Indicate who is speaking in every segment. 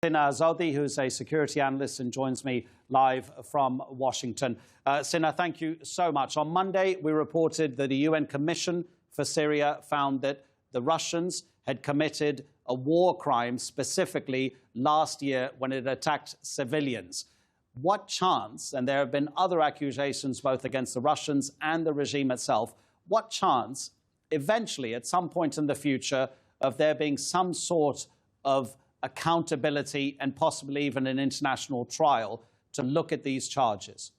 Speaker 1: Sina Azadi, who's a security analyst and joins me live from Washington. Sina, thank you so much. On Monday, we reported that a UN commission for Syria found that the Russians had committed a war crime specifically last year when it attacked civilians. What chance, and there have been other accusations both against the Russians and the regime itself, what chance eventually at some point in the future of there being some sort of accountability and possibly even an international trial to look at these charges?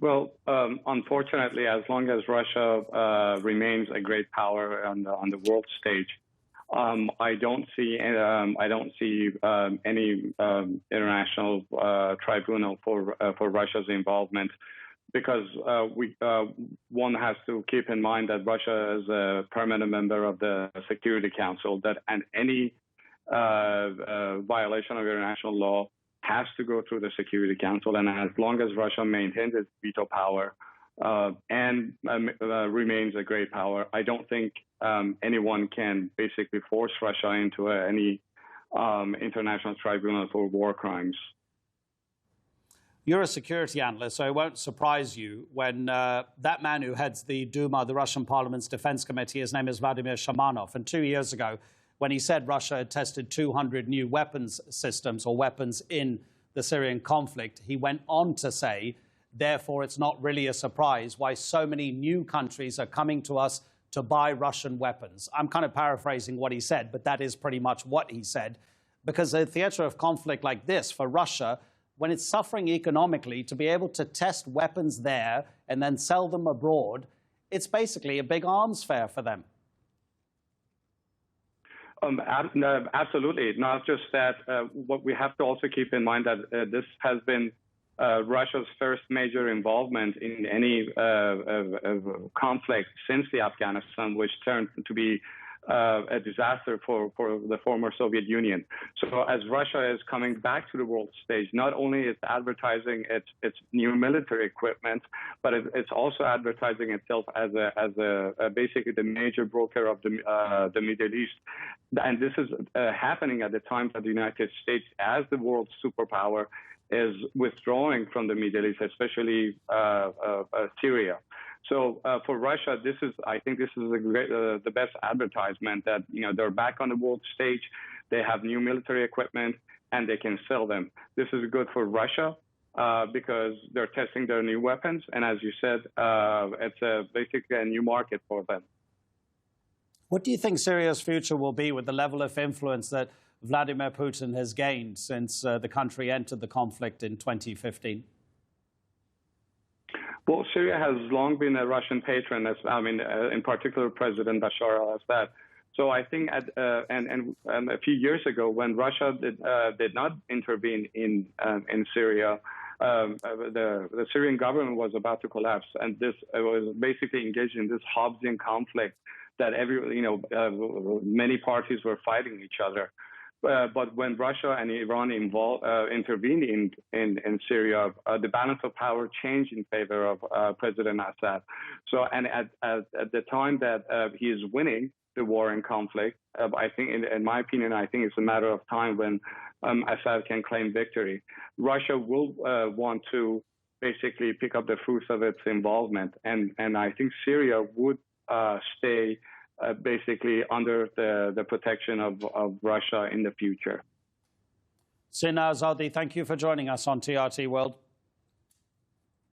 Speaker 2: Well, unfortunately, as long as Russia remains a great power on the world stage, I don't see any international tribunal for Russia's involvement, because one has to keep in mind that Russia is a permanent member of the Security Council, and any violation of international law has to go through the Security Council. And as long as Russia maintains its veto power and remains a great power, I don't think anyone can basically force Russia into any international tribunal for war crimes.
Speaker 1: You're a security analyst, so it won't surprise you when that man who heads the Duma, the Russian Parliament's Defense Committee, his name is Vladimir Shamanov, and 2 years ago, when he said Russia had tested 200 new weapons systems or weapons in the Syrian conflict, he went on to say, therefore, it's not really a surprise why so many new countries are coming to us to buy Russian weapons. I'm kind of paraphrasing what he said, but that is pretty much what he said, because a theater of conflict like this for Russia, when it's suffering economically, to be able to test weapons there and then sell them abroad, it's basically a big arms fair for them.
Speaker 2: Absolutely. Not just that. What we have to also keep in mind that this has been Russia's first major involvement in any conflict since the Afghanistan, which turned to be a disaster for the former Soviet Union. So as Russia is coming back to the world stage, not only is advertising its new military equipment, but it's also advertising itself as basically the major broker of the Middle East. And this is happening at the time that the United States, as the world's superpower, is withdrawing from the Middle East, especially Syria. So for Russia, I think this is the best advertisement that they're back on the world stage, they have new military equipment, and they can sell them. This is good for Russia because they're testing their new weapons, and as you said, it's basically a new market for them.
Speaker 1: What do you think Syria's future will be with the level of influence that Vladimir Putin has gained since the country entered the conflict in 2015?
Speaker 2: Well, Syria has long been a Russian patron, in particular President Bashar al-Assad. So I think and a few years ago, when Russia did not intervene in Syria, the Syrian government was about to collapse, and this was basically engaged in this Hobbesian conflict that many parties were fighting each other. But when Russia and Iran intervened in Syria, the balance of power changed in favor of President Assad. So, and at the time that he is winning the war and conflict, I think, in my opinion, I think it's a matter of time when Assad can claim victory. Russia will want to basically pick up the fruits of its involvement, and I think Syria would stay basically under the protection of Russia in the future.
Speaker 1: Sina Azadi, thank you for joining us on TRT World.